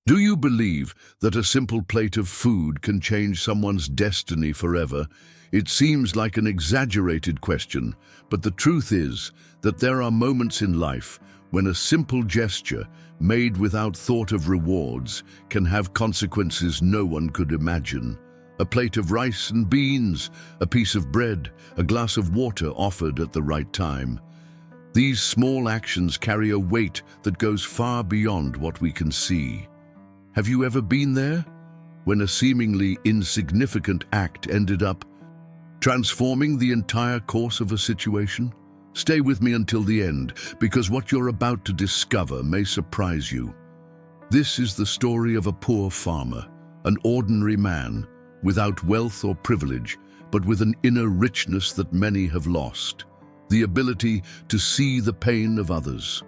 Do you believe that a simple plate of food can change someone's destiny forever? It seems like an exaggerated question, but the truth is that there are moments in life when a simple gesture, made without thought of rewards, can have consequences no one could imagine. A plate of rice and beans, a piece of bread, a glass of water offered at the right time. These small actions carry a weight that goes far beyond what we can see. Have you ever been there, when a seemingly insignificant act ended up transforming the entire course of a situation? Stay with me until the end, because what you're about to discover may surprise you. This is the story of a poor farmer, an ordinary man, without wealth or privilege, but with an inner richness that many have lost: the ability to see the pain of others.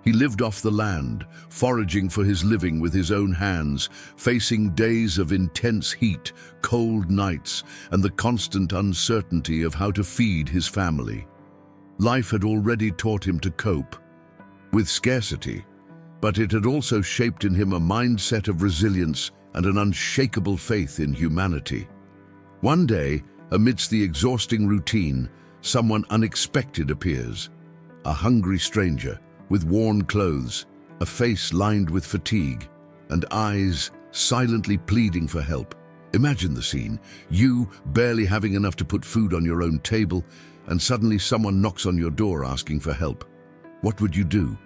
He lived off the land, foraging for his living with his own hands, facing days of intense heat, cold nights, and the constant uncertainty of how to feed his family. Life had already taught him to cope with scarcity, but it had also shaped in him a mindset of resilience and an unshakable faith in humanity. One day, amidst the exhausting routine, someone unexpected appears. A hungry stranger, with worn clothes, a face lined with fatigue, and eyes silently pleading for help. Imagine the scene: you barely having enough to put food on your own table, and suddenly someone knocks on your door asking for help. What would you do?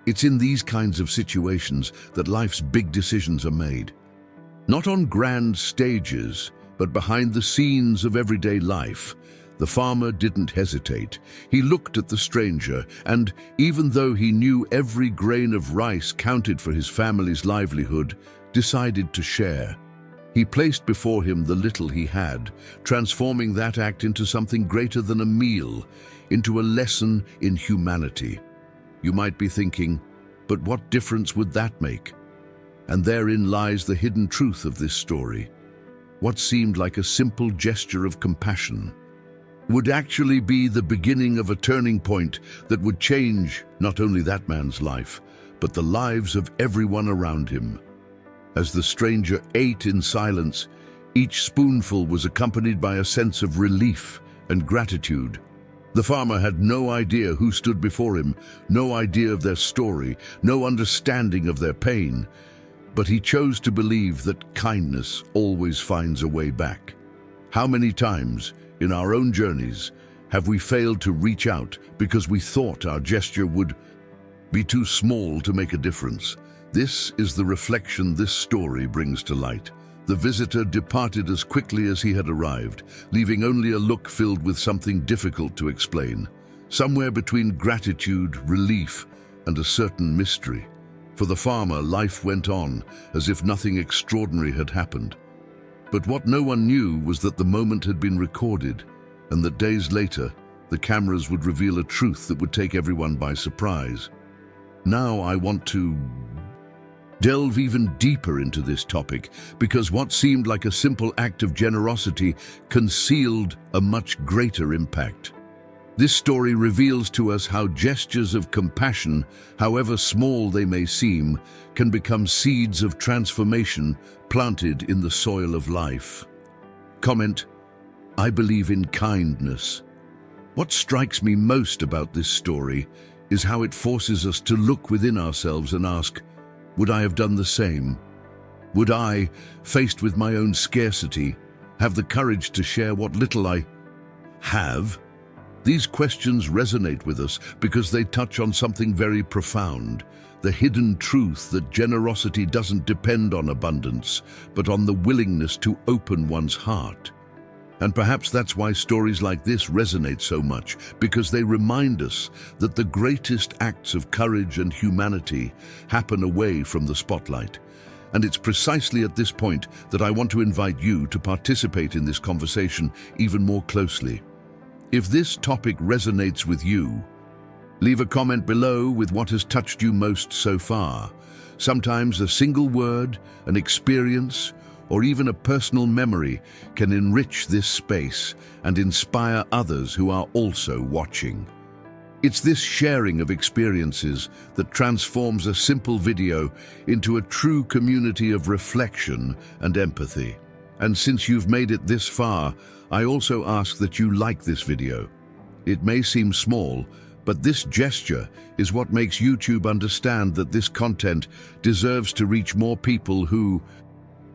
It's in these kinds of situations that life's big decisions are made. Not on grand stages, but behind the scenes of everyday life. The farmer didn't hesitate. He looked at the stranger, and even though he knew every grain of rice counted for his family's livelihood, decided to share. He placed before him the little he had, transforming that act into something greater than a meal, into a lesson in humanity. You might be thinking, but what difference would that make? And therein lies the hidden truth of this story. What seemed like a simple gesture of compassion would actually be the beginning of a turning point that would change not only that man's life, but the lives of everyone around him. As the stranger ate in silence, each spoonful was accompanied by a sense of relief and gratitude. The farmer had no idea who stood before him, no idea of their story, no understanding of their pain, but he chose to believe that kindness always finds a way back. How many times in our own journeys have we failed to reach out because we thought our gesture would be too small to make a difference? This is the reflection this story brings to light. The visitor departed as quickly as he had arrived, leaving only a look filled with something difficult to explain, somewhere between gratitude, relief, and a certain mystery. For the farmer, life went on as if nothing extraordinary had happened. But what no one knew was that the moment had been recorded, and that days later, the cameras would reveal a truth that would take everyone by surprise. Now I want to delve even deeper into this topic, because what seemed like a simple act of generosity concealed a much greater impact. This story reveals to us how gestures of compassion, however small they may seem, can become seeds of transformation planted in the soil of life. Comment: I believe in kindness. What strikes me most about this story is how it forces us to look within ourselves and ask, would I have done the same? Would I, faced with my own scarcity, have the courage to share what little I have? These questions resonate with us because they touch on something very profound: the hidden truth that generosity doesn't depend on abundance, but on the willingness to open one's heart. And perhaps that's why stories like this resonate so much, because they remind us that the greatest acts of courage and humanity happen away from the spotlight. And it's precisely at this point that I want to invite you to participate in this conversation even more closely. If this topic resonates with you, leave a comment below with what has touched you most so far. Sometimes a single word, an experience, or even a personal memory can enrich this space and inspire others who are also watching. It's this sharing of experiences that transforms a simple video into a true community of reflection and empathy. And since you've made it this far, I also ask that you like this video. It may seem small, but this gesture is what makes YouTube understand that this content deserves to reach more people who,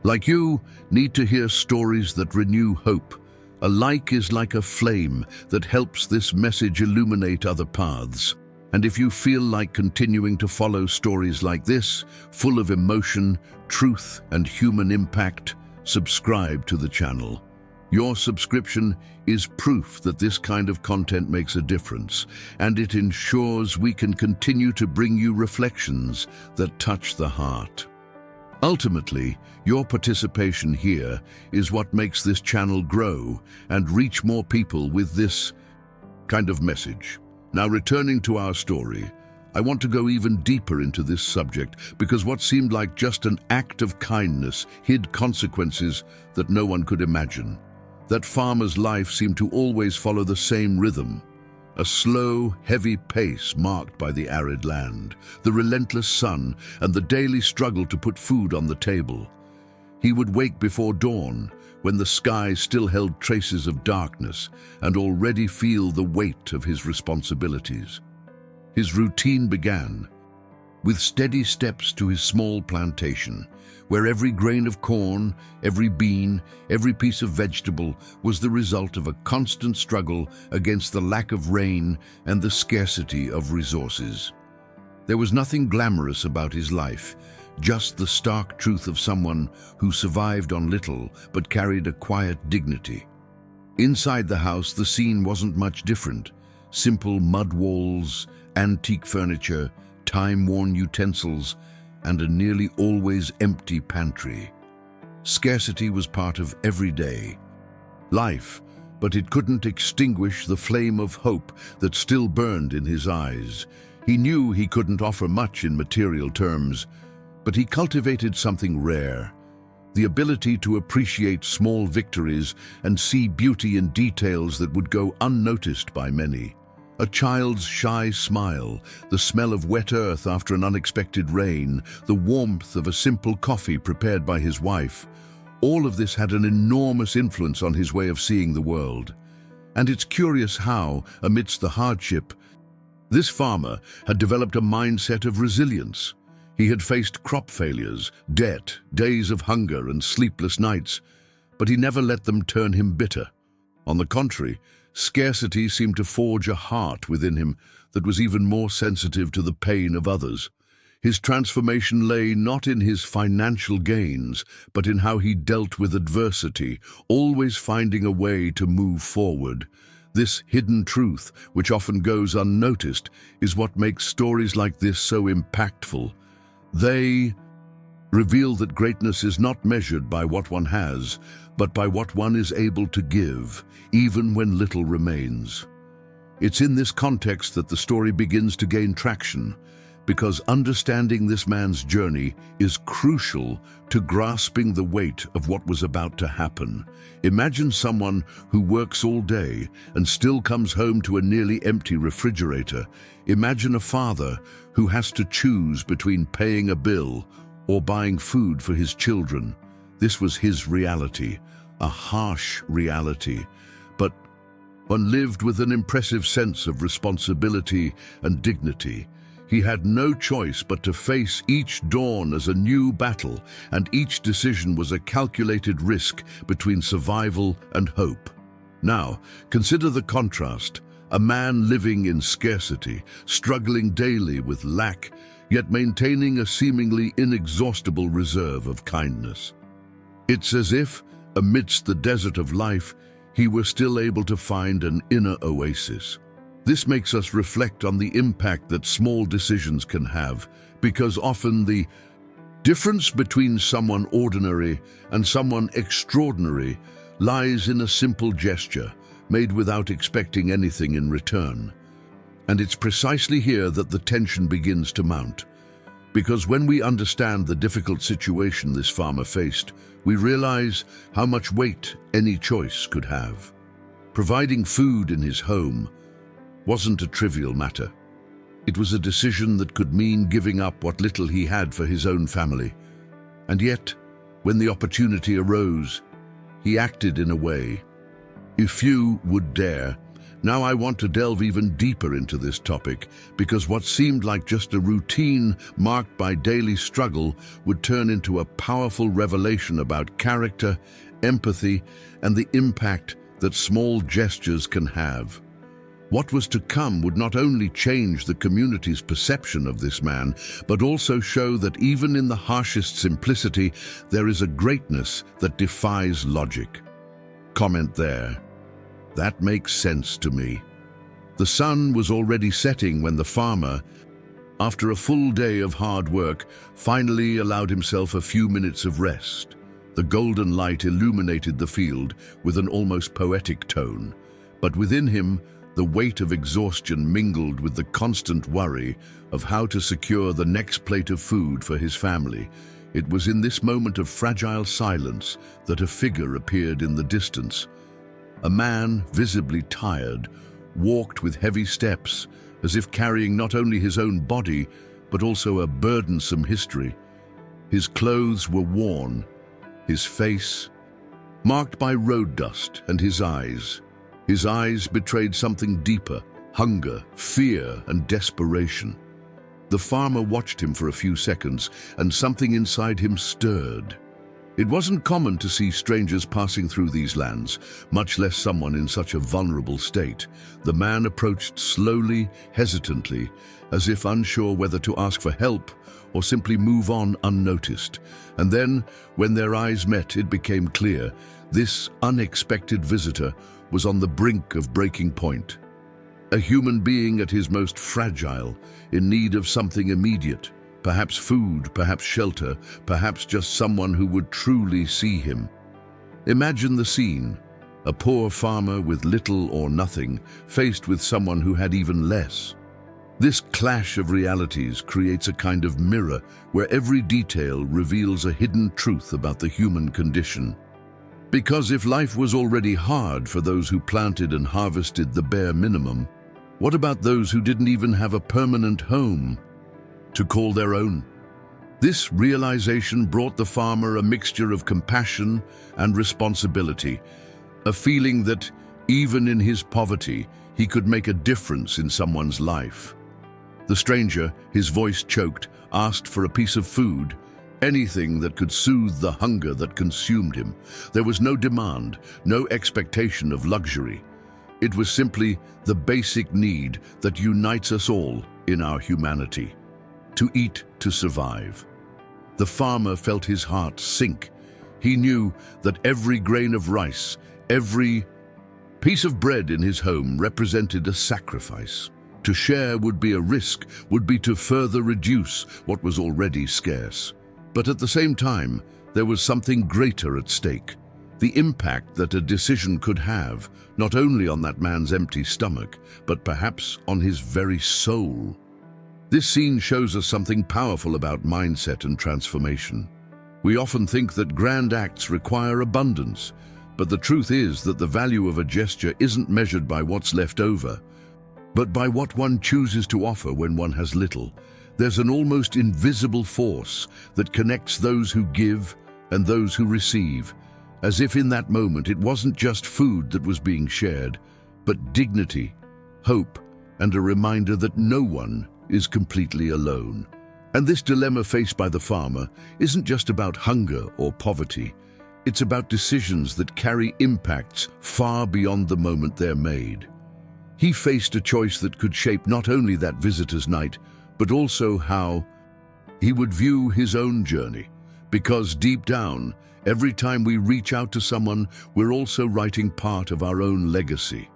like you, need to hear stories that renew hope. A like is like a flame that helps this message illuminate other paths. And if you feel like continuing to follow stories like this, full of emotion, truth, and human impact, subscribe to the channel. Your subscription is proof that this kind of content makes a difference, and it ensures we can continue to bring you reflections that touch the heart. Ultimately, your participation here is what makes this channel grow and reach more people with this kind of message. Now, returning to our story, I want to go even deeper into this subject because what seemed like just an act of kindness hid consequences that no one could imagine. That farmer's life seemed to always follow the same rhythm, a slow, heavy pace marked by the arid land, the relentless sun, and the daily struggle to put food on the table. He would wake before dawn, when the sky still held traces of darkness, and already feel the weight of his responsibilities. His routine began with steady steps to his small plantation, where every grain of corn, every bean, every piece of vegetable was the result of a constant struggle against the lack of rain and the scarcity of resources. There was nothing glamorous about his life, just the stark truth of someone who survived on little but carried a quiet dignity. Inside the house, the scene wasn't much different. Simple mud walls, antique furniture, time-worn utensils, and a nearly always empty pantry. Scarcity was part of everyday life, but it couldn't extinguish the flame of hope that still burned in his eyes. He knew he couldn't offer much in material terms, but he cultivated something rare, the ability to appreciate small victories and see beauty in details that would go unnoticed by many. A child's shy smile, the smell of wet earth after an unexpected rain, the warmth of a simple coffee prepared by his wife, all of this had an enormous influence on his way of seeing the world. And it's curious how, amidst the hardship, this farmer had developed a mindset of resilience. He had faced crop failures, debt, days of hunger and sleepless nights, but he never let them turn him bitter. On the contrary, scarcity seemed to forge a heart within him that was even more sensitive to the pain of others. His transformation lay not in his financial gains, but in how he dealt with adversity, always finding a way to move forward. This hidden truth, which often goes unnoticed, is what makes stories like this so impactful. They reveal that greatness is not measured by what one has, but by what one is able to give, even when little remains. It's in this context that the story begins to gain traction, because understanding this man's journey is crucial to grasping the weight of what was about to happen. Imagine someone who works all day and still comes home to a nearly empty refrigerator. Imagine a father who has to choose between paying a bill or buying food for his children. This was his reality, a harsh reality, but one lived with an impressive sense of responsibility and dignity. He had no choice but to face each dawn as a new battle, and each decision was a calculated risk between survival and hope. Now, consider the contrast. A man living in scarcity, struggling daily with lack, yet maintaining a seemingly inexhaustible reserve of kindness. It's as if, amidst the desert of life, he were still able to find an inner oasis. This makes us reflect on the impact that small decisions can have, because often the difference between someone ordinary and someone extraordinary lies in a simple gesture, made without expecting anything in return. And it's precisely here that the tension begins to mount. Because when we understand the difficult situation this farmer faced, we realize how much weight any choice could have. Providing food in his home wasn't a trivial matter. It was a decision that could mean giving up what little he had for his own family. And yet, when the opportunity arose, he acted in a way few would dare. Now I want to delve even deeper into this topic, because what seemed like just a routine marked by daily struggle would turn into a powerful revelation about character, empathy, and the impact that small gestures can have. What was to come would not only change the community's perception of this man, but also show that even in the harshest simplicity, there is a greatness that defies logic. Comment there. That makes sense to me. The sun was already setting when the farmer, after a full day of hard work, finally allowed himself a few minutes of rest. The golden light illuminated the field with an almost poetic tone, but within him, the weight of exhaustion mingled with the constant worry of how to secure the next plate of food for his family. It was in this moment of fragile silence that a figure appeared in the distance. A man, visibly tired, walked with heavy steps, as if carrying not only his own body, but also a burdensome history. His clothes were worn, his face marked by road dust, and his eyes betrayed something deeper: hunger, fear, and desperation. The farmer watched him for a few seconds, and something inside him stirred. It wasn't common to see strangers passing through these lands, much less someone in such a vulnerable state. The man approached slowly, hesitantly, as if unsure whether to ask for help or simply move on unnoticed. And then, when their eyes met, it became clear: this unexpected visitor was on the brink of breaking point. A human being at his most fragile, in need of something immediate. Perhaps food, perhaps shelter, perhaps just someone who would truly see him. Imagine the scene: a poor farmer with little or nothing, faced with someone who had even less. This clash of realities creates a kind of mirror where every detail reveals a hidden truth about the human condition. Because if life was already hard for those who planted and harvested the bare minimum, what about those who didn't even have a permanent home to call their own? This realization brought the farmer a mixture of compassion and responsibility, a feeling that, even in his poverty, he could make a difference in someone's life. The stranger, his voice choked, asked for a piece of food, anything that could soothe the hunger that consumed him. There was no demand, no expectation of luxury. It was simply the basic need that unites us all in our humanity: to eat, to survive. The farmer felt his heart sink. He knew that every grain of rice, every piece of bread in his home represented a sacrifice. To share would be a risk, would be to further reduce what was already scarce. But at the same time, there was something greater at stake: the impact that a decision could have, not only on that man's empty stomach, but perhaps on his very soul. This scene shows us something powerful about mindset and transformation. We often think that grand acts require abundance, but the truth is that the value of a gesture isn't measured by what's left over, but by what one chooses to offer when one has little. There's an almost invisible force that connects those who give and those who receive, as if in that moment it wasn't just food that was being shared, but dignity, hope, and a reminder that no one is completely alone. And this dilemma faced by the farmer isn't just about hunger or poverty. It's about decisions that carry impacts far beyond the moment they're made. He faced a choice that could shape not only that visitor's night, but also how he would view his own journey. Because deep down, every time we reach out to someone, we're also writing part of our own legacy.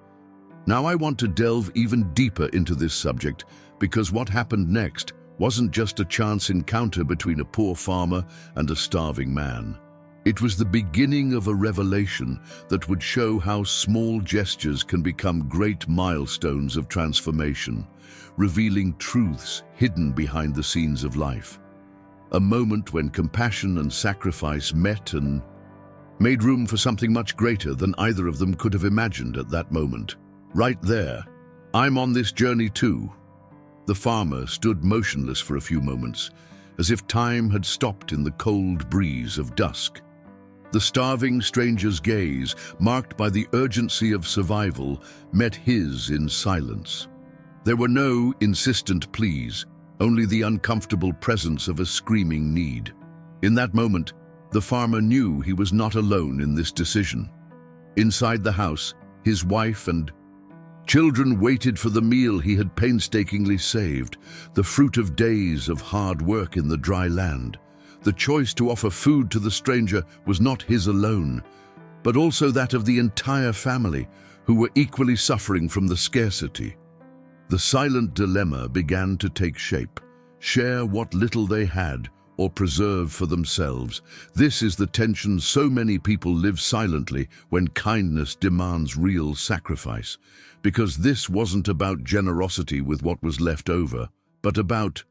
Now I want to delve even deeper into this subject, because what happened next wasn't just a chance encounter between a poor farmer and a starving man. It was the beginning of a revelation that would show how small gestures can become great milestones of transformation, revealing truths hidden behind the scenes of life. A moment when compassion and sacrifice met and made room for something much greater than either of them could have imagined at that moment. Right there, I'm on this journey too." The farmer stood motionless for a few moments, as if time had stopped in the cold breeze of dusk. The starving stranger's gaze, marked by the urgency of survival, met his in silence. There were no insistent pleas, only the uncomfortable presence of a screaming need. In that moment, the farmer knew he was not alone in this decision. Inside the house, his wife and children waited for the meal he had painstakingly saved, the fruit of days of hard work in the dry land. The choice to offer food to the stranger was not his alone, but also that of the entire family, who were equally suffering from the scarcity. The silent dilemma began to take shape: share what little they had, or preserve for themselves. This is the tension so many people live silently when kindness demands real sacrifice. Because this wasn't about generosity with what was left over, but about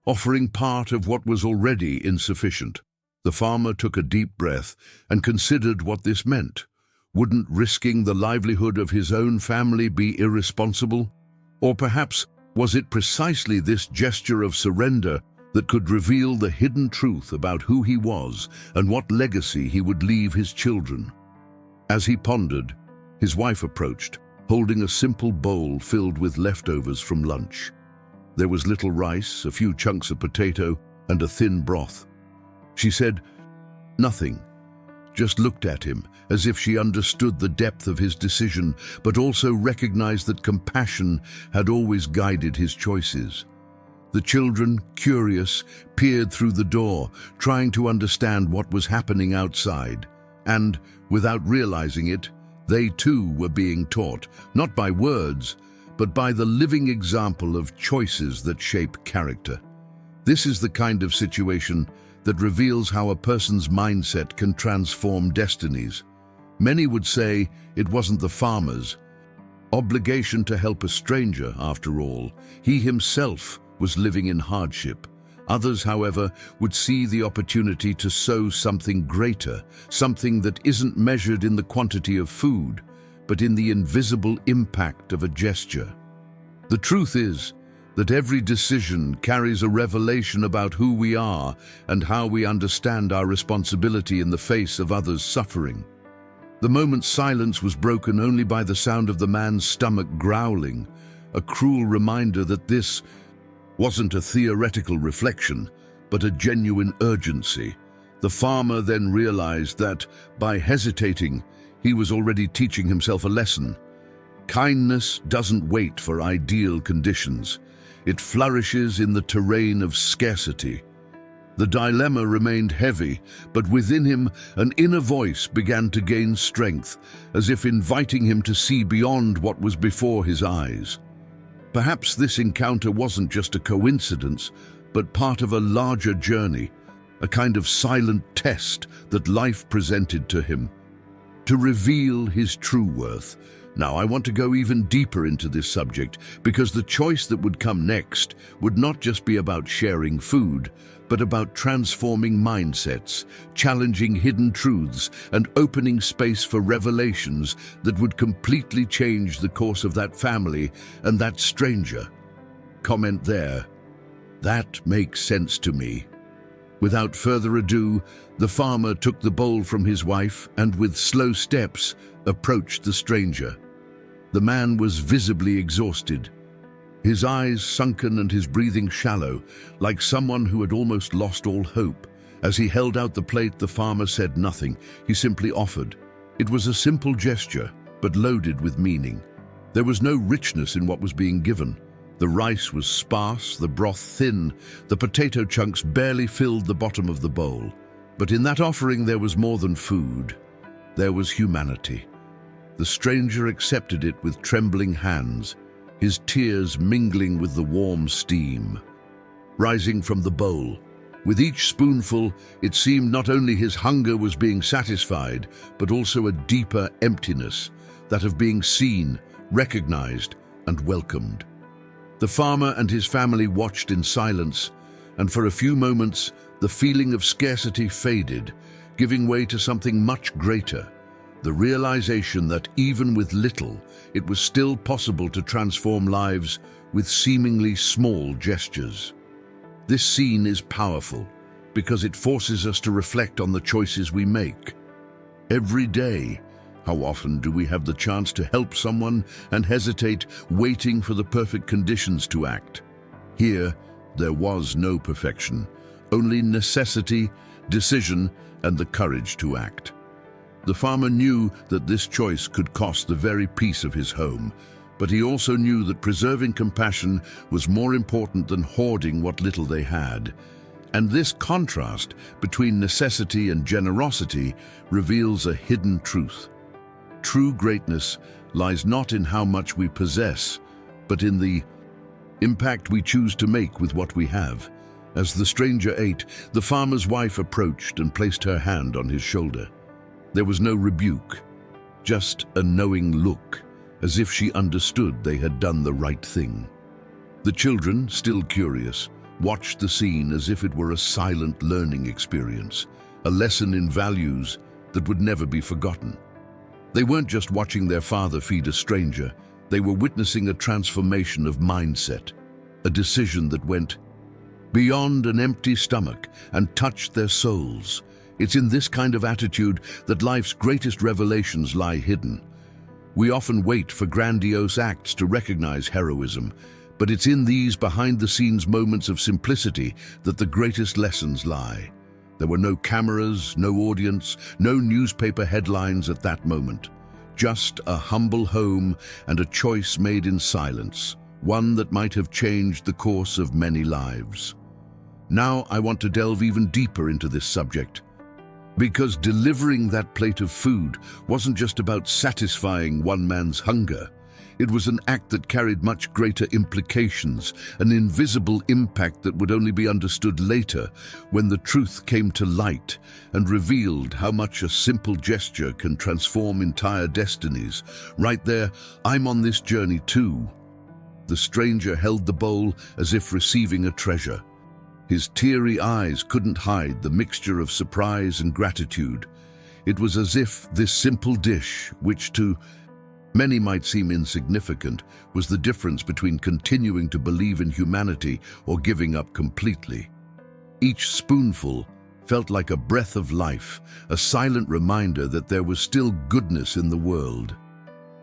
offering part of what was already insufficient. The farmer took a deep breath and considered what this meant. Wouldn't risking the livelihood of his own family be irresponsible? Or perhaps was it precisely this gesture of surrender that could reveal the hidden truth about who he was and what legacy he would leave his children? As he pondered, his wife approached, holding a simple bowl filled with leftovers from lunch. There was little rice, a few chunks of potato, and a thin broth. She said nothing, just looked at him as if she understood the depth of his decision, but also recognized that compassion had always guided his choices. The children, curious, peered through the door, trying to understand what was happening outside. And, without realizing it, they too were being taught, not by words, but by the living example of choices that shape character. This is the kind of situation that reveals how a person's mindset can transform destinies. Many would say it wasn't the farmer's obligation to help a stranger, after all. He himself was living in hardship. Others, however, would see the opportunity to sow something greater, something that isn't measured in the quantity of food, but in the invisible impact of a gesture. The truth is that every decision carries a revelation about who we are and how we understand our responsibility in the face of others' suffering. The moment's silence was broken only by the sound of the man's stomach growling, a cruel reminder that this wasn't a theoretical reflection, but a genuine urgency. The farmer then realized that, by hesitating, he was already teaching himself a lesson. Kindness doesn't wait for ideal conditions. It flourishes in the terrain of scarcity. The dilemma remained heavy, but within him an inner voice began to gain strength, as if inviting him to see beyond what was before his eyes. Perhaps this encounter wasn't just a coincidence, but part of a larger journey, a kind of silent test that life presented to him, to reveal his true worth. Now, I want to go even deeper into this subject, because the choice that would come next would not just be about sharing food, but about transforming mindsets, challenging hidden truths, and opening space for revelations that would completely change the course of that family and that stranger. Comment there. That makes sense to me. Without further ado, the farmer took the bowl from his wife and, with slow steps, approached the stranger. The man was visibly exhausted, his eyes sunken and his breathing shallow, like someone who had almost lost all hope. As he held out the plate, the farmer said nothing. He simply offered. It was a simple gesture, but loaded with meaning. There was no richness in what was being given. The rice was sparse, the broth thin, the potato chunks barely filled the bottom of the bowl. But in that offering there was more than food. There was humanity. The stranger accepted it with trembling hands, his tears mingling with the warm steam rising from the bowl. With each spoonful, it seemed not only his hunger was being satisfied, but also a deeper emptiness, that of being seen, recognized, and welcomed. The farmer and his family watched in silence, and for a few moments, the feeling of scarcity faded, giving way to something much greater, The realization that even with little, it was still possible to transform lives with seemingly small gestures. This scene is powerful because it forces us to reflect on the choices we make. Every day, how often do we have the chance to help someone and hesitate, waiting for the perfect conditions to act? Here, there was no perfection, only necessity, decision, and the courage to act. The farmer knew that this choice could cost the very peace of his home, but he also knew that preserving compassion was more important than hoarding what little they had. And this contrast between necessity and generosity reveals a hidden truth. True greatness lies not in how much we possess, but in the impact we choose to make with what we have. As the stranger ate, the farmer's wife approached and placed her hand on his shoulder. There was no rebuke, just a knowing look, as if she understood they had done the right thing. The children, still curious, watched the scene as if it were a silent learning experience, a lesson in values that would never be forgotten. They weren't just watching their father feed a stranger, they were witnessing a transformation of mindset, a decision that went beyond an empty stomach and touched their souls. It's in this kind of attitude that life's greatest revelations lie hidden. We often wait for grandiose acts to recognize heroism, but it's in these behind-the-scenes moments of simplicity that the greatest lessons lie. There were no cameras, no audience, no newspaper headlines at that moment. Just a humble home and a choice made in silence, one that might have changed the course of many lives. Now I want to delve even deeper into this subject, because delivering that plate of food wasn't just about satisfying one man's hunger. It was an act that carried much greater implications, an invisible impact that would only be understood later when the truth came to light and revealed how much a simple gesture can transform entire destinies. Right there, I'm on this journey too. The stranger held the bowl as if receiving a treasure. His teary eyes couldn't hide the mixture of surprise and gratitude. It was as if this simple dish, which to many might seem insignificant, was the difference between continuing to believe in humanity or giving up completely. Each spoonful felt like a breath of life, a silent reminder that there was still goodness in the world.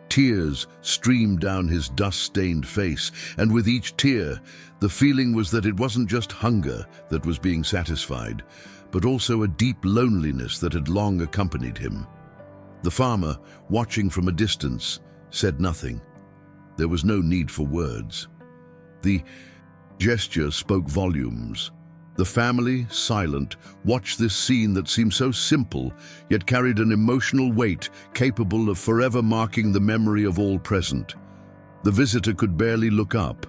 Tears streamed down his dust-stained face, and with each tear, the feeling was that it wasn't just hunger that was being satisfied, but also a deep loneliness that had long accompanied him. The farmer, watching from a distance, said nothing. There was no need for words. The gesture spoke volumes. The family, silent, watched this scene that seemed so simple, yet carried an emotional weight capable of forever marking the memory of all present. The visitor could barely look up,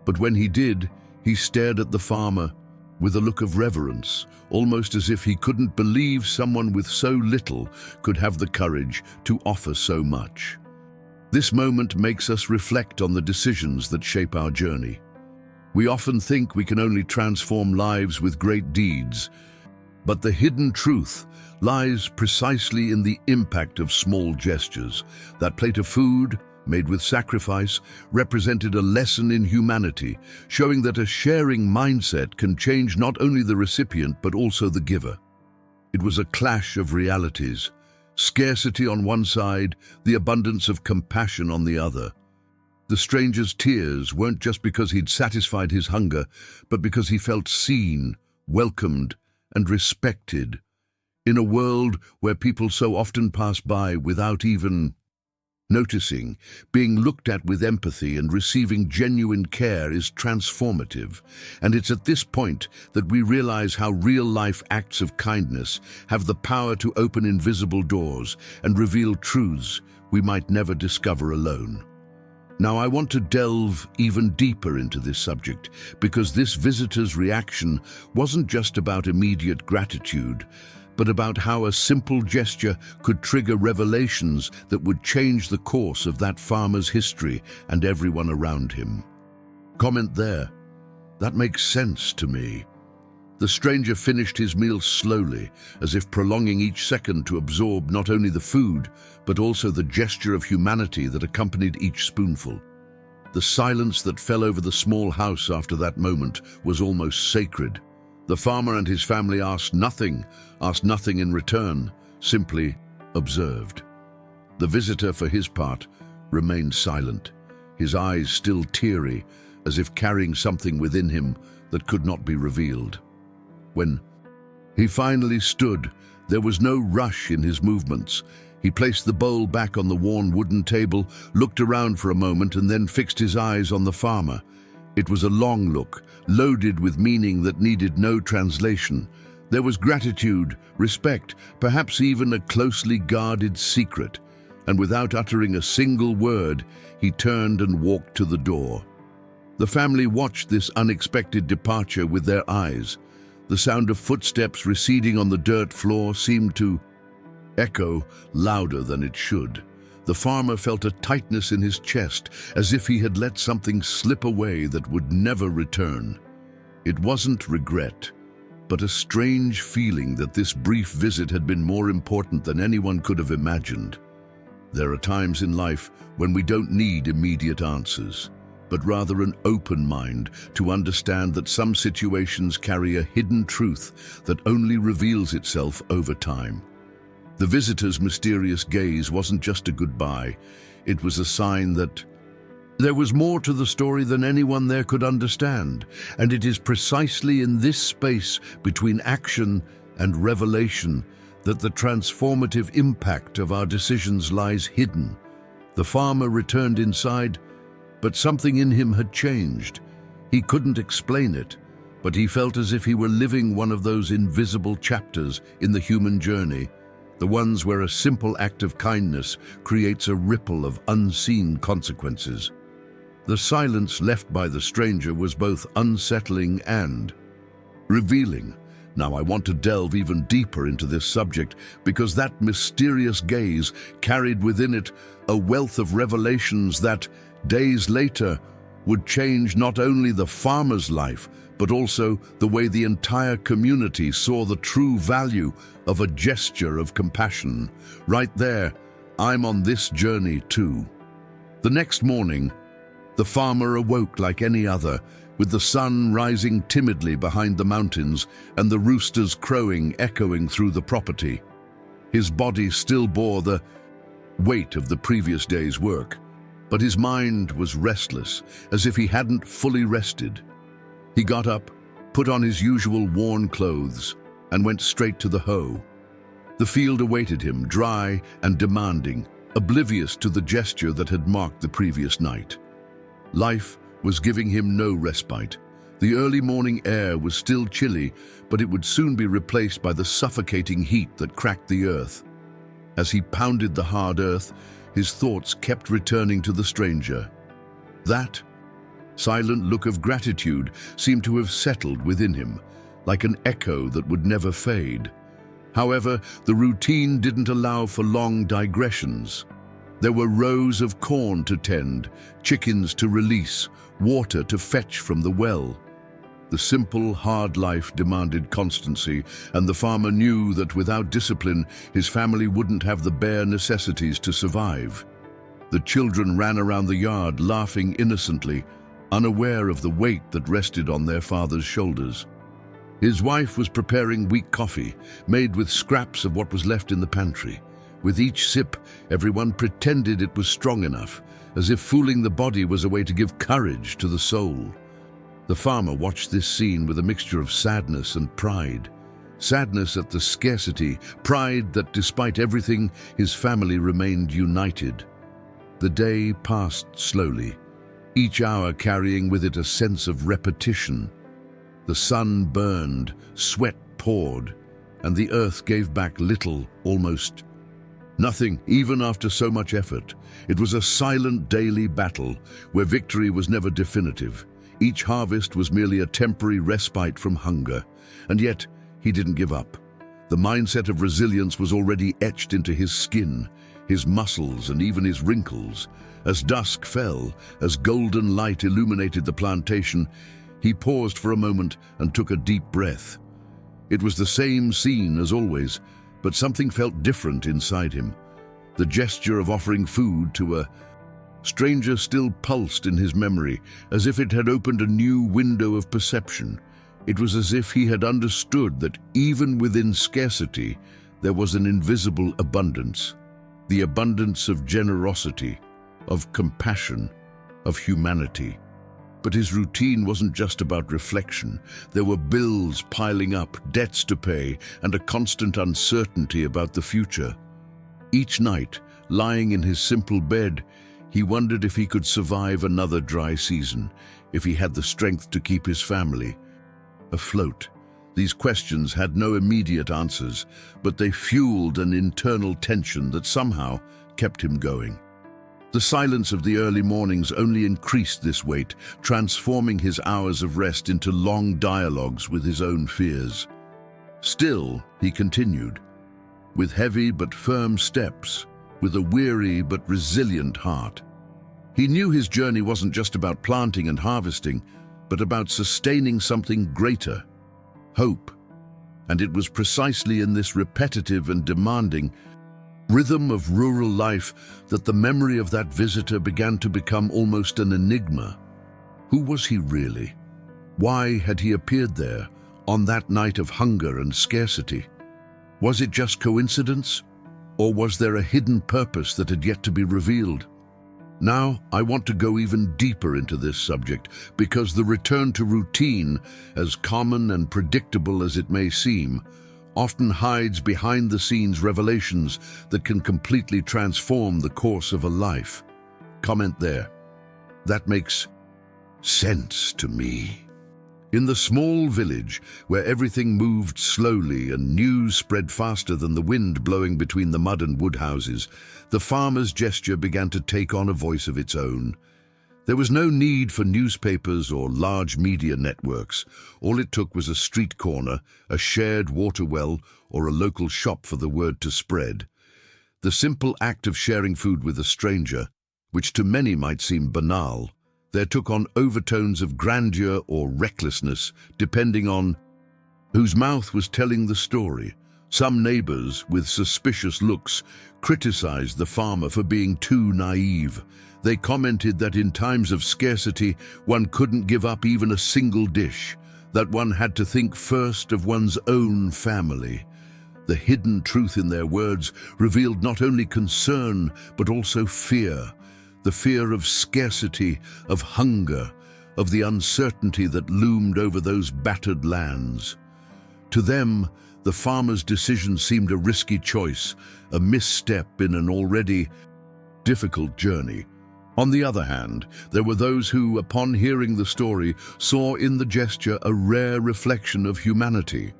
but when he did, he stared at the farmer with a look of reverence, almost as if he couldn't believe someone with so little could have the courage to offer so much. This moment makes us reflect on the decisions that shape our journey. We often think we can only transform lives with great deeds, but the hidden truth lies precisely in the impact of small gestures. That plate of food, made with sacrifice, represented a lesson in humanity, showing that a sharing mindset can change not only the recipient but also the giver. It was a clash of realities, scarcity on one side, the abundance of compassion on the other. The stranger's tears weren't just because he'd satisfied his hunger, but because he felt seen, welcomed, and respected. In a world where people so often pass by without even noticing, being looked at with empathy and receiving genuine care is transformative. And it's at this point that we realize how real-life acts of kindness have the power to open invisible doors and reveal truths we might never discover alone. Now, I want to delve even deeper into this subject, because this visitor's reaction wasn't just about immediate gratitude, but about how a simple gesture could trigger revelations that would change the course of that farmer's history and everyone around him. Comment there. That makes sense to me. The stranger finished his meal slowly, as if prolonging each second to absorb not only the food, but also the gesture of humanity that accompanied each spoonful. The silence that fell over the small house after that moment was almost sacred. The farmer and his family asked nothing in return, simply observed. The visitor, for his part, remained silent, his eyes still teary, as if carrying something within him that could not be revealed. When he finally stood, there was no rush in his movements. He placed the bowl back on the worn wooden table, looked around for a moment, and then fixed his eyes on the farmer. It was a long look, loaded with meaning that needed no translation. There was gratitude, respect, perhaps even a closely guarded secret. And without uttering a single word, he turned and walked to the door. The family watched this unexpected departure with their eyes. The sound of footsteps receding on the dirt floor seemed to echo louder than it should. The farmer felt a tightness in his chest, as if he had let something slip away that would never return. It wasn't regret, but a strange feeling that this brief visit had been more important than anyone could have imagined. There are times in life when we don't need immediate answers, but rather an open mind to understand that some situations carry a hidden truth that only reveals itself over time. The visitor's mysterious gaze wasn't just a goodbye, it was a sign that there was more to the story than anyone there could understand, and it is precisely in this space between action and revelation that the transformative impact of our decisions lies hidden. The farmer returned inside, but something in him had changed. He couldn't explain it, but he felt as if he were living one of those invisible chapters in the human journey, the ones where a simple act of kindness creates a ripple of unseen consequences. The silence left by the stranger was both unsettling and revealing. Now I want to delve even deeper into this subject because that mysterious gaze carried within it a wealth of revelations that, days later, would change not only the farmer's life, but also the way the entire community saw the true value of a gesture of compassion. Right there, I'm on this journey too. The next morning, the farmer awoke like any other, with the sun rising timidly behind the mountains and the roosters crowing echoing through the property. His body still bore the weight of the previous day's work, but his mind was restless, as if he hadn't fully rested. He got up, put on his usual worn clothes, and went straight to the hoe. The field awaited him, dry and demanding, oblivious to the gesture that had marked the previous night. Life was giving him no respite. The early morning air was still chilly, but it would soon be replaced by the suffocating heat that cracked the earth. As he pounded the hard earth, his thoughts kept returning to the stranger. That silent look of gratitude seemed to have settled within him, like an echo that would never fade. However, the routine didn't allow for long digressions. There were rows of corn to tend, chickens to release, water to fetch from the well. The simple, hard life demanded constancy, and the farmer knew that without discipline, his family wouldn't have the bare necessities to survive. The children ran around the yard, laughing innocently, unaware of the weight that rested on their father's shoulders. His wife was preparing weak coffee, made with scraps of what was left in the pantry. With each sip, everyone pretended it was strong enough, as if fooling the body was a way to give courage to the soul. The farmer watched this scene with a mixture of sadness and pride. Sadness at the scarcity, pride that despite everything, his family remained united. The day passed slowly, each hour carrying with it a sense of repetition. The sun burned, sweat poured, and the earth gave back little, almost nothing, even after so much effort. It was a silent daily battle, where victory was never definitive. Each harvest was merely a temporary respite from hunger, and yet he didn't give up. The mindset of resilience was already etched into his skin, his muscles, and even his wrinkles. As dusk fell, as golden light illuminated the plantation, he paused for a moment and took a deep breath. It was the same scene as always, but something felt different inside him. The gesture of offering food to a stranger still pulsed in his memory, as if it had opened a new window of perception. It was as if he had understood that even within scarcity, there was an invisible abundance. The abundance of generosity, of compassion, of humanity. But his routine wasn't just about reflection. There were bills piling up, debts to pay, and a constant uncertainty about the future. Each night, lying in his simple bed, he wondered if he could survive another dry season, if he had the strength to keep his family afloat. These questions had no immediate answers, but they fueled an internal tension that somehow kept him going. The silence of the early mornings only increased this weight, transforming his hours of rest into long dialogues with his own fears. Still, he continued, with heavy but firm steps, with a weary but resilient heart. He knew his journey wasn't just about planting and harvesting, but about sustaining something greater, hope. And it was precisely in this repetitive and demanding rhythm of rural life that the memory of that visitor began to become almost an enigma. Who was he really? Why had he appeared there on that night of hunger and scarcity? Was it just coincidence? Or was there a hidden purpose that had yet to be revealed? Now, I want to go even deeper into this subject, because the return to routine, as common and predictable as it may seem, often hides behind-the-scenes revelations that can completely transform the course of a life. Comment there. That makes sense to me. In the small village, where everything moved slowly and news spread faster than the wind blowing between the mud and wood houses, the farmer's gesture began to take on a voice of its own. There was no need for newspapers or large media networks. All it took was a street corner, a shared water well, or a local shop for the word to spread. The simple act of sharing food with a stranger, which to many might seem banal, there took on overtones of grandeur or recklessness, depending on whose mouth was telling the story. Some neighbors, with suspicious looks, criticized the farmer for being too naive. They commented that in times of scarcity, one couldn't give up even a single dish, that one had to think first of one's own family. The hidden truth in their words revealed not only concern, but also fear. The fear of scarcity, of hunger, of the uncertainty that loomed over those battered lands. To them, the farmer's decision seemed a risky choice, a misstep in an already difficult journey. On the other hand, there were those who, upon hearing the story, saw in the gesture a rare reflection of humanity.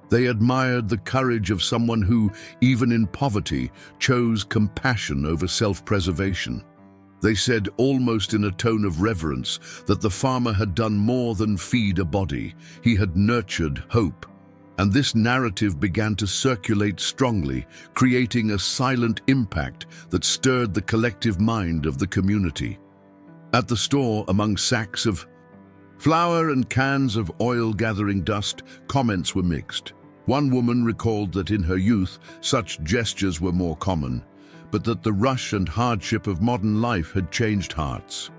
They admired the courage of someone who, even in poverty, chose compassion over self-preservation. They said, almost in a tone of reverence, that the farmer had done more than feed a body. He had nurtured hope. And this narrative began to circulate strongly, creating a silent impact that stirred the collective mind of the community. At the store, among sacks of flour and cans of oil gathering dust, comments were mixed. One woman recalled that in her youth, such gestures were more common, but that the rush and hardship of modern life had changed hearts.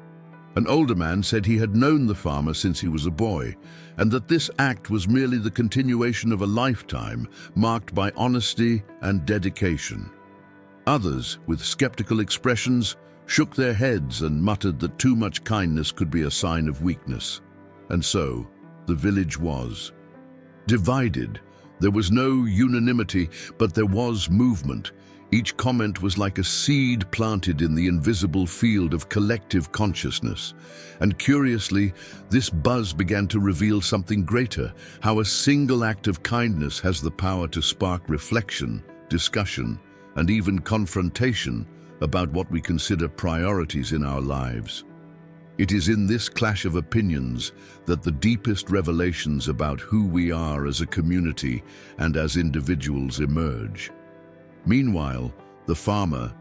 An older man said he had known the farmer since he was a boy, and that this act was merely the continuation of a lifetime marked by honesty and dedication. Others, with skeptical expressions, shook their heads and muttered that too much kindness could be a sign of weakness. And so, the village was divided. There was no unanimity, but there was movement. Each comment was like a seed planted in the invisible field of collective consciousness. And curiously, this buzz began to reveal something greater, how a single act of kindness has the power to spark reflection, discussion, and even confrontation about what we consider priorities in our lives. It is in this clash of opinions that the deepest revelations about who we are as a community and as individuals emerge. Meanwhile, the farmer,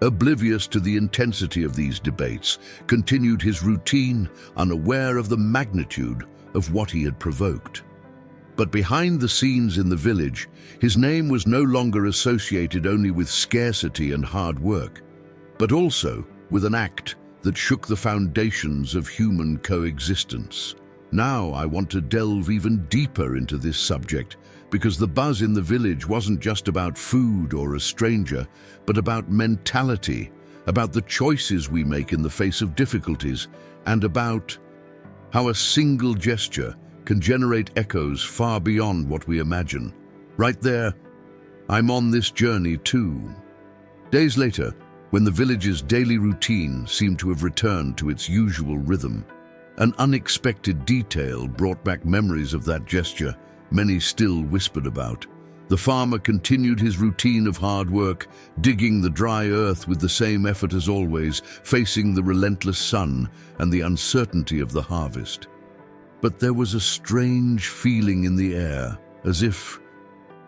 oblivious to the intensity of these debates, continued his routine, unaware of the magnitude of what he had provoked. But behind the scenes in the village, his name was no longer associated only with scarcity and hard work, but also with an act that shook the foundations of human coexistence. Now I want to delve even deeper into this subject, because the buzz in the village wasn't just about food or a stranger, but about mentality, about the choices we make in the face of difficulties, and about how a single gesture can generate echoes far beyond what we imagine. Right there, I'm on this journey too. Days later, when the village's daily routine seemed to have returned to its usual rhythm, an unexpected detail brought back memories of that gesture many still whispered about. The farmer continued his routine of hard work, digging the dry earth with the same effort as always, facing the relentless sun and the uncertainty of the harvest. But there was a strange feeling in the air, as if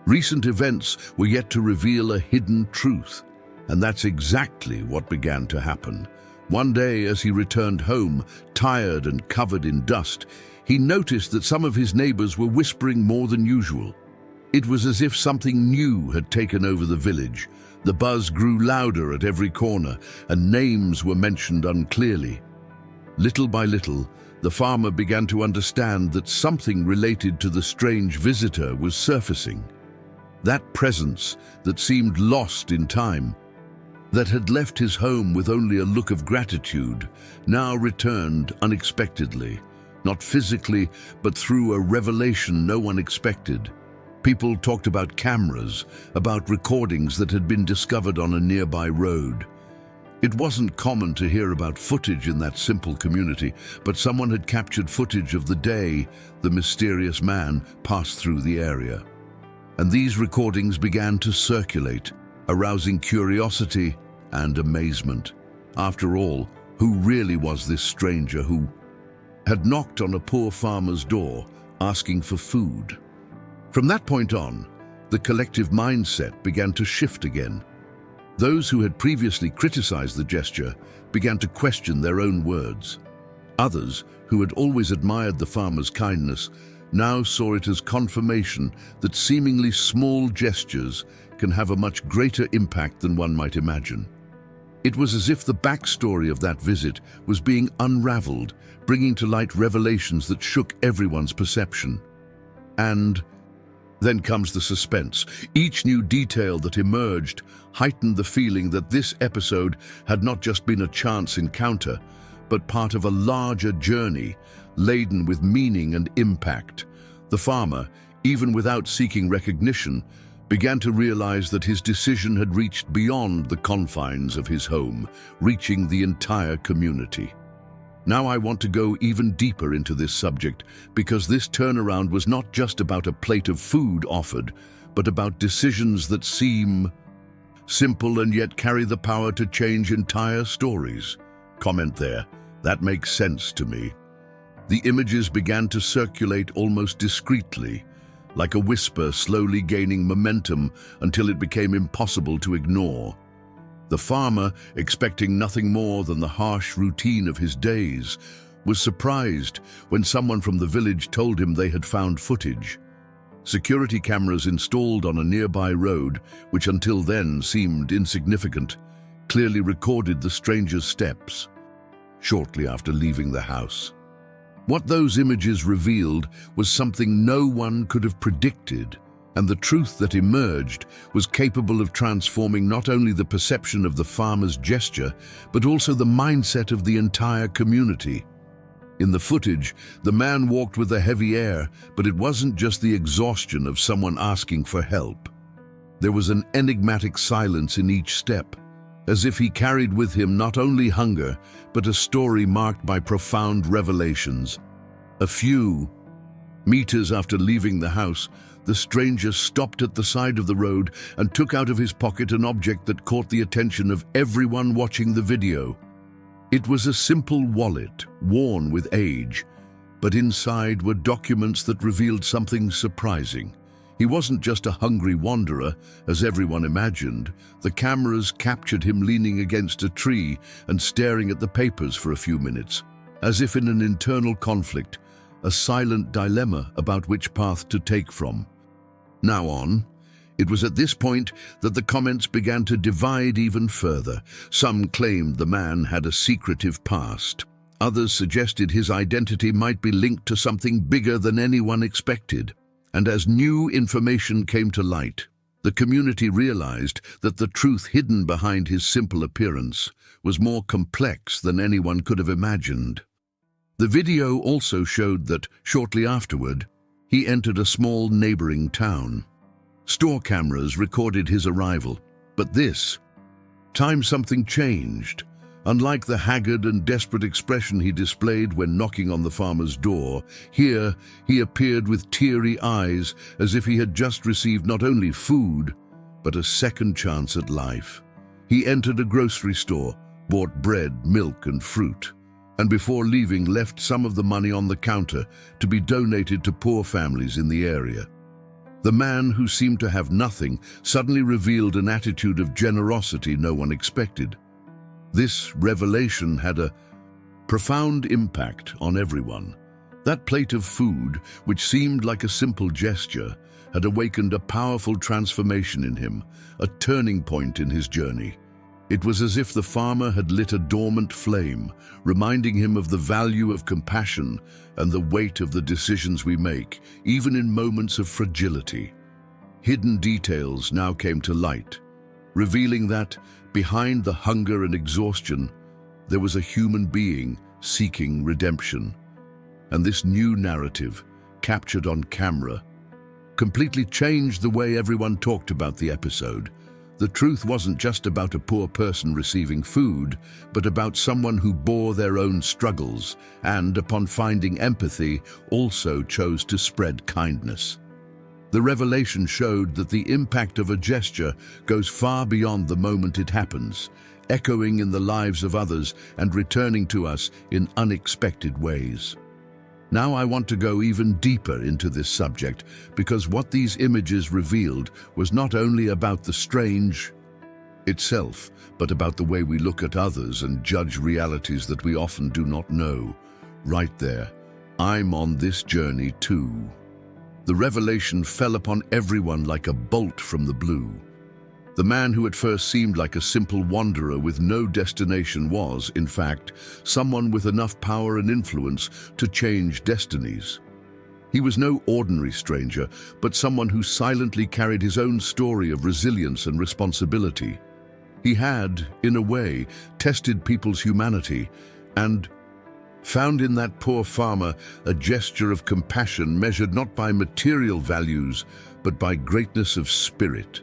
recent events were yet to reveal a hidden truth. And that's exactly what began to happen. One day, as he returned home, tired and covered in dust, he noticed that some of his neighbors were whispering more than usual. It was as if something new had taken over the village. The buzz grew louder at every corner, and names were mentioned unclearly. Little by little, the farmer began to understand that something related to the strange visitor was surfacing. That presence that seemed lost in time, that had left his home with only a look of gratitude, now returned unexpectedly, not physically, but through a revelation no one expected. People talked about cameras, about recordings that had been discovered on a nearby road. It wasn't common to hear about footage in that simple community, but someone had captured footage of the day the mysterious man passed through the area. And these recordings began to circulate, arousing curiosity and amazement. After all, who really was this stranger who had knocked on a poor farmer's door, asking for food? From that point on, the collective mindset began to shift again. Those who had previously criticized the gesture began to question their own words. Others, who had always admired the farmer's kindness, now saw it as confirmation that seemingly small gestures can have a much greater impact than one might imagine. It was as if the backstory of that visit was being unraveled, bringing to light revelations that shook everyone's perception. And then comes the suspense. Each new detail that emerged heightened the feeling that this episode had not just been a chance encounter, but part of a larger journey, laden with meaning and impact. The farmer, even without seeking recognition, began to realize that his decision had reached beyond the confines of his home, reaching the entire community. Now I want to go even deeper into this subject, because this turnaround was not just about a plate of food offered, but about decisions that seem simple and yet carry the power to change entire stories. Comment there. That makes sense to me. The images began to circulate almost discreetly, like a whisper slowly gaining momentum until it became impossible to ignore. The farmer, expecting nothing more than the harsh routine of his days, was surprised when someone from the village told him they had found footage. Security cameras installed on a nearby road, which until then seemed insignificant, clearly recorded the stranger's steps shortly after leaving the house. What those images revealed was something no one could have predicted, and the truth that emerged was capable of transforming not only the perception of the farmer's gesture, but also the mindset of the entire community. In the footage, the man walked with a heavy air, but it wasn't just the exhaustion of someone asking for help. There was an enigmatic silence in each step, as if he carried with him not only hunger, but a story marked by profound revelations. A few meters after leaving the house, the stranger stopped at the side of the road and took out of his pocket an object that caught the attention of everyone watching the video. It was a simple wallet, worn with age, but inside were documents that revealed something surprising. He wasn't just a hungry wanderer, as everyone imagined. The cameras captured him leaning against a tree and staring at the papers for a few minutes, as if in an internal conflict. a silent dilemma about which path to take from. Now on, it was at this point that the comments began to divide even further. Some claimed the man had a secretive past. Others suggested his identity might be linked to something bigger than anyone expected. And as new information came to light, the community realized that the truth hidden behind his simple appearance was more complex than anyone could have imagined. The video also showed that, shortly afterward, he entered a small neighboring town. Store cameras recorded his arrival, but this time something changed. Unlike the haggard and desperate expression he displayed when knocking on the farmer's door, here he appeared with teary eyes, as if he had just received not only food, but a second chance at life. He entered a grocery store, bought bread, milk, and fruit, and before leaving left some of the money on the counter to be donated to poor families in the area. The man, who seemed to have nothing, suddenly revealed an attitude of generosity no one expected. This revelation had a profound impact on everyone. That plate of food, which seemed like a simple gesture, had awakened a powerful transformation in him, a turning point in his journey. It was as if the farmer had lit a dormant flame, reminding him of the value of compassion and the weight of the decisions we make, even in moments of fragility. Hidden details now came to light, revealing that, behind the hunger and exhaustion, there was a human being seeking redemption. And this new narrative, captured on camera, completely changed the way everyone talked about the episode. The truth wasn't just about a poor person receiving food, but about someone who bore their own struggles and, upon finding empathy, also chose to spread kindness. The revelation showed that the impact of a gesture goes far beyond the moment it happens, echoing in the lives of others and returning to us in unexpected ways. Now I want to go even deeper into this subject, because what these images revealed was not only about the strange itself, but about the way we look at others and judge realities that we often do not know. Right there, I'm on this journey too. The revelation fell upon everyone like a bolt from the blue. The man who at first seemed like a simple wanderer with no destination was, in fact, someone with enough power and influence to change destinies. He was no ordinary stranger, but someone who silently carried his own story of resilience and responsibility. He had, in a way, tested people's humanity and found in that poor farmer a gesture of compassion measured not by material values, but by greatness of spirit.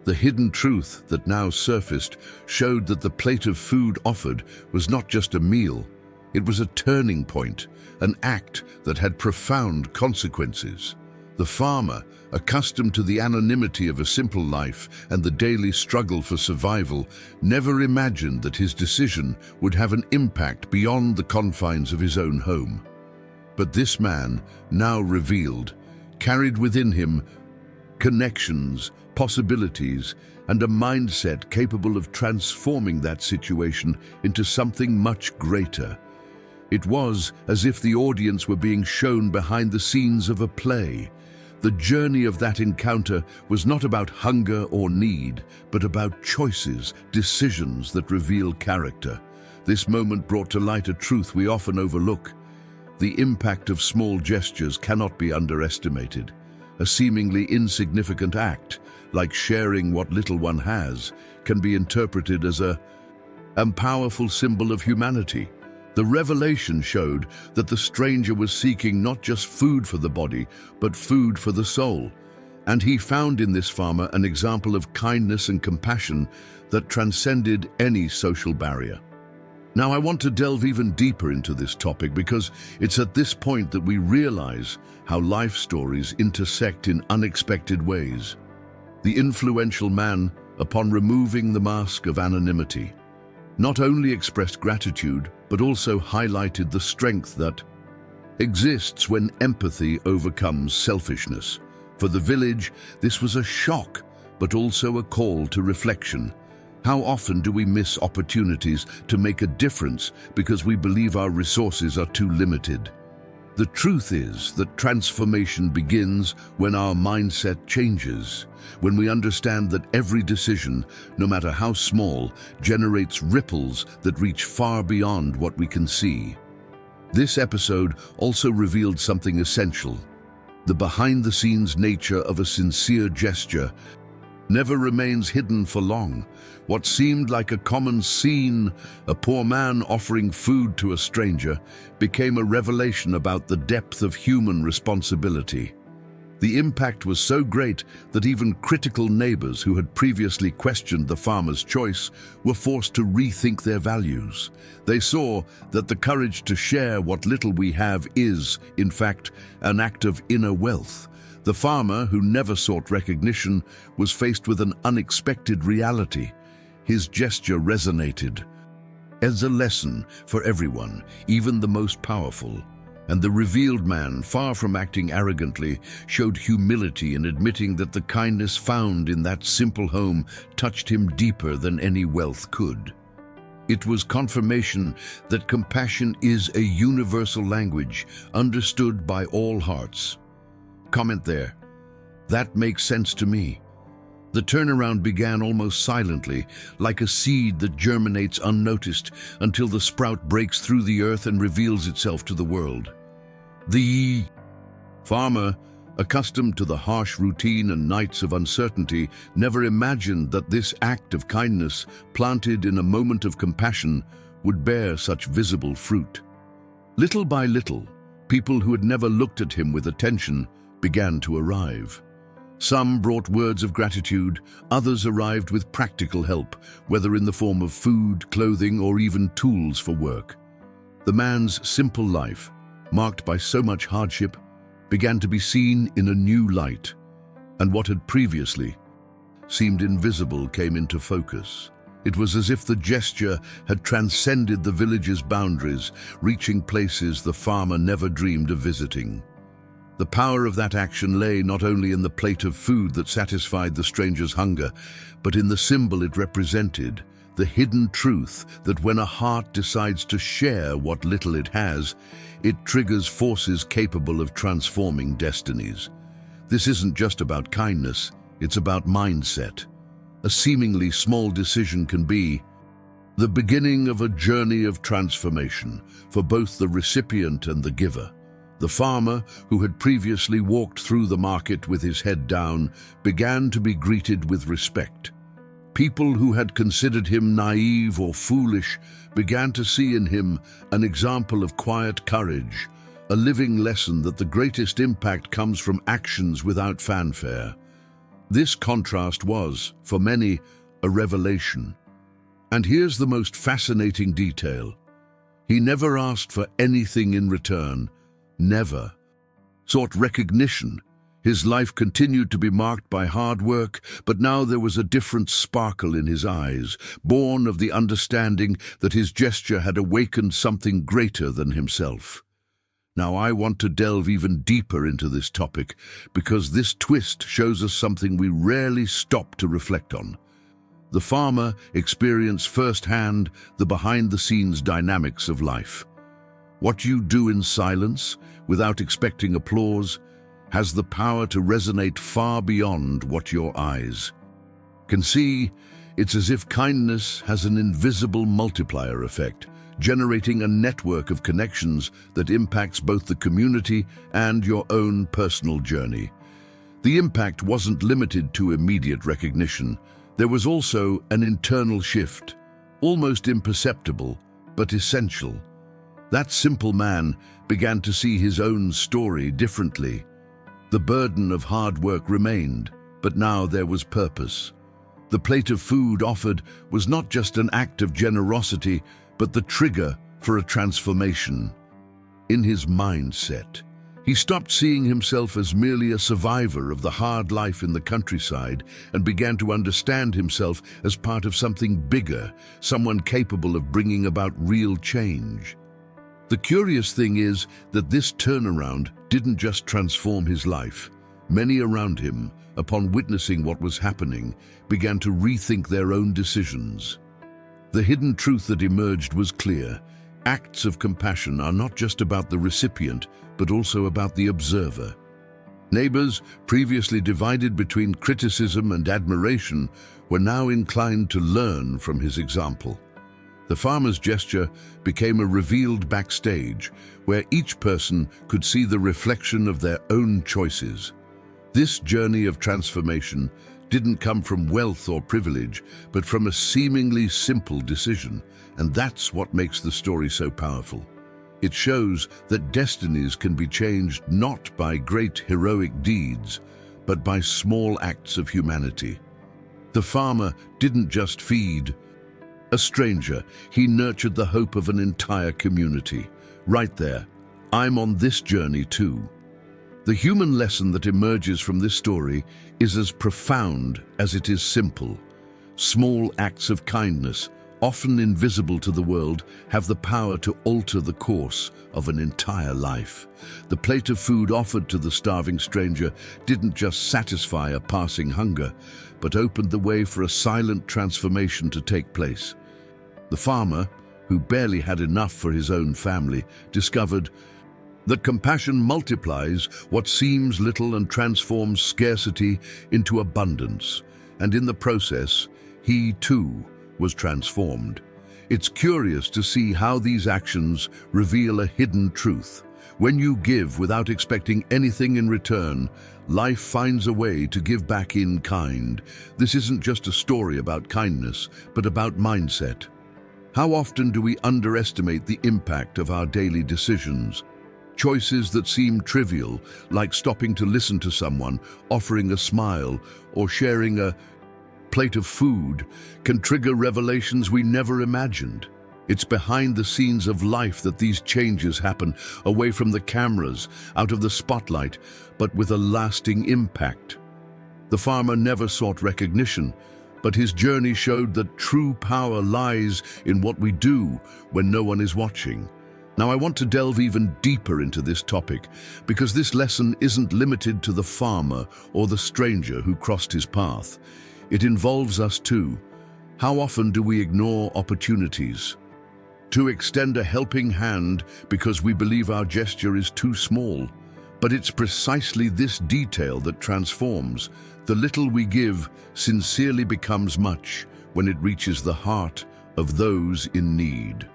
The hidden truth that now surfaced showed that the plate of food offered was not just a meal. It was a turning point, an act that had profound consequences. The farmer, accustomed to the anonymity of a simple life and the daily struggle for survival, never imagined that his decision would have an impact beyond the confines of his own home. But this man, now revealed, carried within him connections, possibilities, and a mindset capable of transforming that situation into something much greater. It was as if the audience were being shown behind the scenes of a play. The journey of that encounter was not about hunger or need, but about choices, decisions that reveal character. This moment brought to light a truth we often overlook. The impact of small gestures cannot be underestimated. A seemingly insignificant act, like sharing what little one has, can be interpreted as a powerful symbol of humanity. The revelation showed that the stranger was seeking not just food for the body, but food for the soul. And he found in this farmer an example of kindness and compassion that transcended any social barrier. Now I want to delve even deeper into this topic, because it's at this point that we realize how life stories intersect in unexpected ways. The influential man, upon removing the mask of anonymity, not only expressed gratitude, but also highlighted the strength that exists when empathy overcomes selfishness. For the village, this was a shock, but also a call to reflection. How often do we miss opportunities to make a difference because we believe our resources are too limited? The truth is that transformation begins when our mindset changes, when we understand that every decision, no matter how small, generates ripples that reach far beyond what we can see. This episode also revealed something essential. The behind-the-scenes nature of a sincere gesture never remains hidden for long. What seemed like a common scene, a poor man offering food to a stranger, became a revelation about the depth of human responsibility. The impact was so great that even critical neighbors who had previously questioned the farmer's choice were forced to rethink their values. They saw that the courage to share what little we have is, in fact, an act of inner wealth. The farmer, who never sought recognition, was faced with an unexpected reality. His gesture resonated as a lesson for everyone, even the most powerful. And the revealed man, far from acting arrogantly, showed humility in admitting that the kindness found in that simple home touched him deeper than any wealth could. It was confirmation that compassion is a universal language, understood by all hearts. Comment there. That makes sense to me. The turnaround began almost silently, like a seed that germinates unnoticed until the sprout breaks through the earth and reveals itself to the world. The farmer, accustomed to the harsh routine and nights of uncertainty, never imagined that this act of kindness, planted in a moment of compassion, would bear such visible fruit. Little by little, people who had never looked at him with attention began to arrive. Some brought words of gratitude, others arrived with practical help, whether in the form of food, clothing, or even tools for work. The man's simple life, marked by so much hardship, began to be seen in a new light, and what had previously seemed invisible came into focus. It was as if the gesture had transcended the village's boundaries, reaching places the farmer never dreamed of visiting. The power of that action lay not only in the plate of food that satisfied the stranger's hunger, but in the symbol it represented, the hidden truth that when a heart decides to share what little it has, it triggers forces capable of transforming destinies. This isn't just about kindness, it's about mindset. A seemingly small decision can be the beginning of a journey of transformation for both the recipient and the giver. The farmer, who had previously walked through the market with his head down, began to be greeted with respect. People who had considered him naive or foolish began to see in him an example of quiet courage, a living lesson that the greatest impact comes from actions without fanfare. This contrast was, for many, a revelation. And here's the most fascinating detail. He never asked for anything in return, never sought recognition. His life continued to be marked by hard work, but now there was a different sparkle in his eyes, born of the understanding that his gesture had awakened something greater than himself. Now I want to delve even deeper into this topic, because this twist shows us something we rarely stop to reflect on. The farmer experienced firsthand the behind-the-scenes dynamics of life. What you do in silence, without expecting applause, has the power to resonate far beyond what your eyes can see. It's as if kindness has an invisible multiplier effect, generating a network of connections that impacts both the community and your own personal journey. The impact wasn't limited to immediate recognition. There was also an internal shift, almost imperceptible, but essential. That simple man began to see his own story differently. The burden of hard work remained, but now there was purpose. The plate of food offered was not just an act of generosity, but the trigger for a transformation. In his mindset, he stopped seeing himself as merely a survivor of the hard life in the countryside and began to understand himself as part of something bigger, someone capable of bringing about real change. The curious thing is that this turnaround didn't just transform his life. Many around him, upon witnessing what was happening, began to rethink their own decisions. The hidden truth that emerged was clear. Acts of compassion are not just about the recipient, but also about the observer. Neighbors, previously divided between criticism and admiration, were now inclined to learn from his example. The farmer's gesture became a revealed backstage, where each person could see the reflection of their own choices. This journey of transformation didn't come from wealth or privilege, but from a seemingly simple decision, and that's what makes the story so powerful. It shows that destinies can be changed not by great heroic deeds, but by small acts of humanity. The farmer didn't just feed a stranger, he nurtured the hope of an entire community. Right there, I'm on this journey too. The human lesson that emerges from this story is as profound as it is simple. Small acts of kindness, often invisible to the world, have the power to alter the course of an entire life. The plate of food offered to the starving stranger didn't just satisfy a passing hunger, but opened the way for a silent transformation to take place. The farmer, who barely had enough for his own family, discovered that compassion multiplies what seems little and transforms scarcity into abundance, and in the process, he too was transformed. It's curious to see how these actions reveal a hidden truth. When you give without expecting anything in return, life finds a way to give back in kind. This isn't just a story about kindness, but about mindset. How often do we underestimate the impact of our daily decisions? Choices that seem trivial, like stopping to listen to someone, offering a smile, or sharing a plate of food, can trigger revelations we never imagined. It's behind the scenes of life that these changes happen, away from the cameras, out of the spotlight, but with a lasting impact. The farmer never sought recognition, but his journey showed that true power lies in what we do when no one is watching. Now, I want to delve even deeper into this topic, because this lesson isn't limited to the farmer or the stranger who crossed his path. It involves us too. How often do we ignore opportunities to extend a helping hand because we believe our gesture is too small? But it's precisely this detail that transforms. The little we give sincerely becomes much when it reaches the heart of those in need.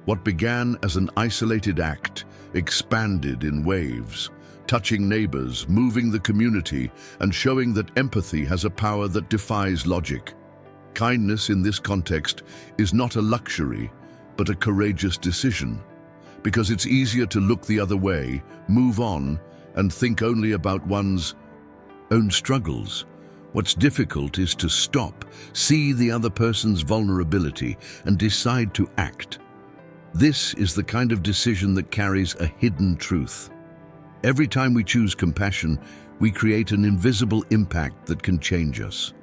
What began as an isolated act expanded in waves, touching neighbors, moving the community, and showing that empathy has a power that defies logic. Kindness in this context is not a luxury, but a courageous decision, because it's easier to look the other way, move on, and think only about one's own struggles. What's difficult is to stop, see the other person's vulnerability, and decide to act. This is the kind of decision that carries a hidden truth. Every time we choose compassion, we create an invisible impact that can change us.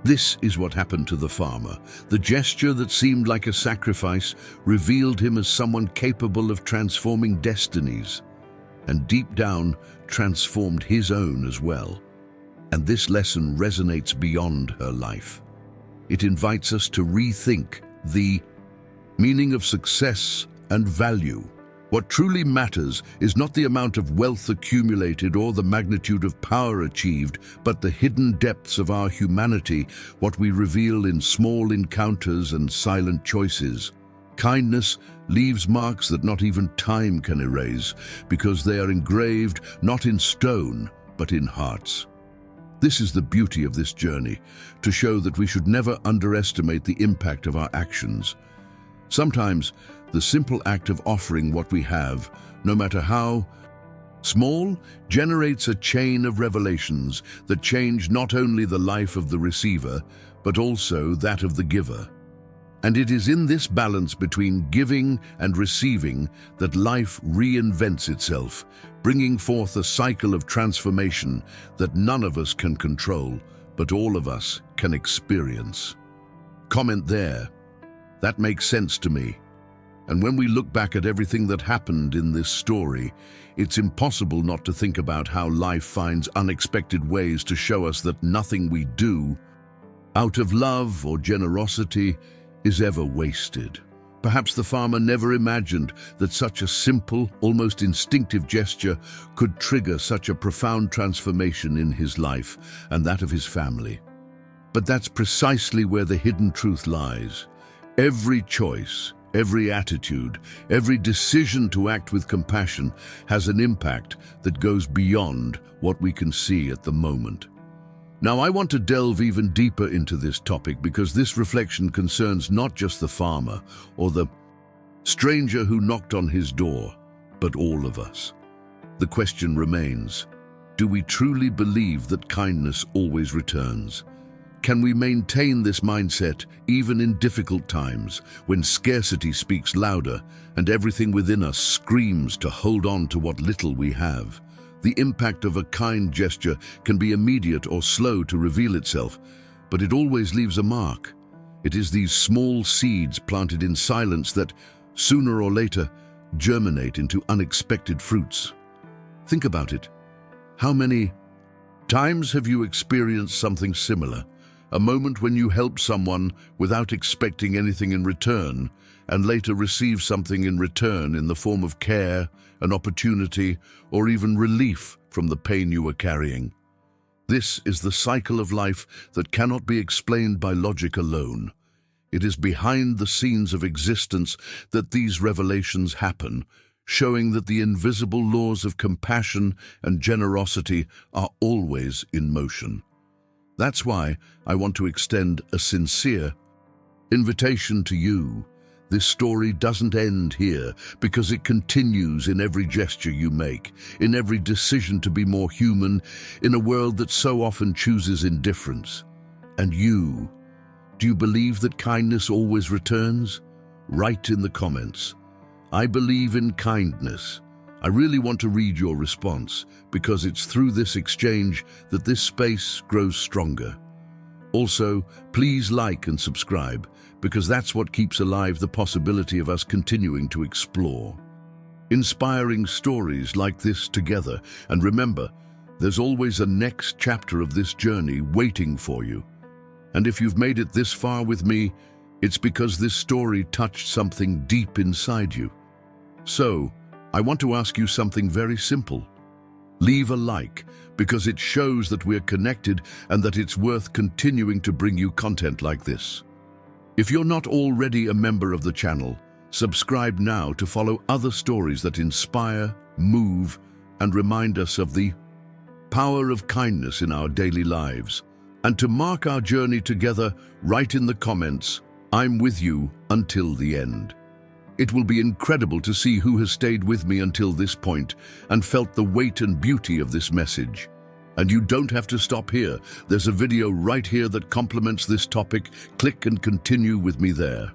This is what happened to the farmer. The gesture that seemed like a sacrifice revealed him as someone capable of transforming destinies, and deep down transformed his own as well. And this lesson resonates beyond her life. It invites us to rethink the meaning of success and value. What truly matters is not the amount of wealth accumulated or the magnitude of power achieved, but the hidden depths of our humanity, what we reveal in small encounters and silent choices. Kindness leaves marks that not even time can erase, because they are engraved not in stone, but in hearts. This is the beauty of this journey, to show that we should never underestimate the impact of our actions. Sometimes, the simple act of offering what we have, no matter how small, generates a chain of revelations that change not only the life of the receiver, but also that of the giver. And it is in this balance between giving and receiving that life reinvents itself, bringing forth a cycle of transformation that none of us can control, but all of us can experience. Comment there. That makes sense to me. And when we look back at everything that happened in this story, it's impossible not to think about how life finds unexpected ways to show us that nothing we do out of love or generosity is ever wasted. Perhaps the farmer never imagined that such a simple, almost instinctive gesture could trigger such a profound transformation in his life and that of his family. But that's precisely where the hidden truth lies. Every choice, every attitude, every decision to act with compassion has an impact that goes beyond what we can see at the moment. Now, I want to delve even deeper into this topic because this reflection concerns not just the farmer or the stranger who knocked on his door, but all of us. The question remains, do we truly believe that kindness always returns? Can we maintain this mindset even in difficult times, when scarcity speaks louder and everything within us screams to hold on to what little we have? The impact of a kind gesture can be immediate or slow to reveal itself, but it always leaves a mark. It is these small seeds planted in silence that, sooner or later, germinate into unexpected fruits. Think about it. How many times have you experienced something similar? A moment when you help someone without expecting anything in return, and later receive something in return in the form of care, an opportunity, or even relief from the pain you were carrying. This is the cycle of life that cannot be explained by logic alone. It is behind the scenes of existence that these revelations happen, showing that the invisible laws of compassion and generosity are always in motion. That's why I want to extend a sincere invitation to you. This story doesn't end here, because it continues in every gesture you make, in every decision to be more human, in a world that so often chooses indifference. And you, do you believe that kindness always returns? Write in the comments, "I believe in kindness." I really want to read your response, because it's through this exchange that this space grows stronger. Also, please like and subscribe, because that's what keeps alive the possibility of us continuing to explore inspiring stories like this together. And remember, there's always a next chapter of this journey waiting for you. And if you've made it this far with me, it's because this story touched something deep inside you. So, I want to ask you something very simple. Leave a like, because it shows that we're connected and that it's worth continuing to bring you content like this. If you're not already a member of the channel, subscribe now to follow other stories that inspire, move, and remind us of the power of kindness in our daily lives. And to mark our journey together, write in the comments, "I'm with you until the end." It will be incredible to see who has stayed with me until this point and felt the weight and beauty of this message. And you don't have to stop here. There's a video right here that complements this topic. Click and continue with me there.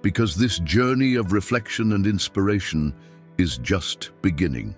Because this journey of reflection and inspiration is just beginning.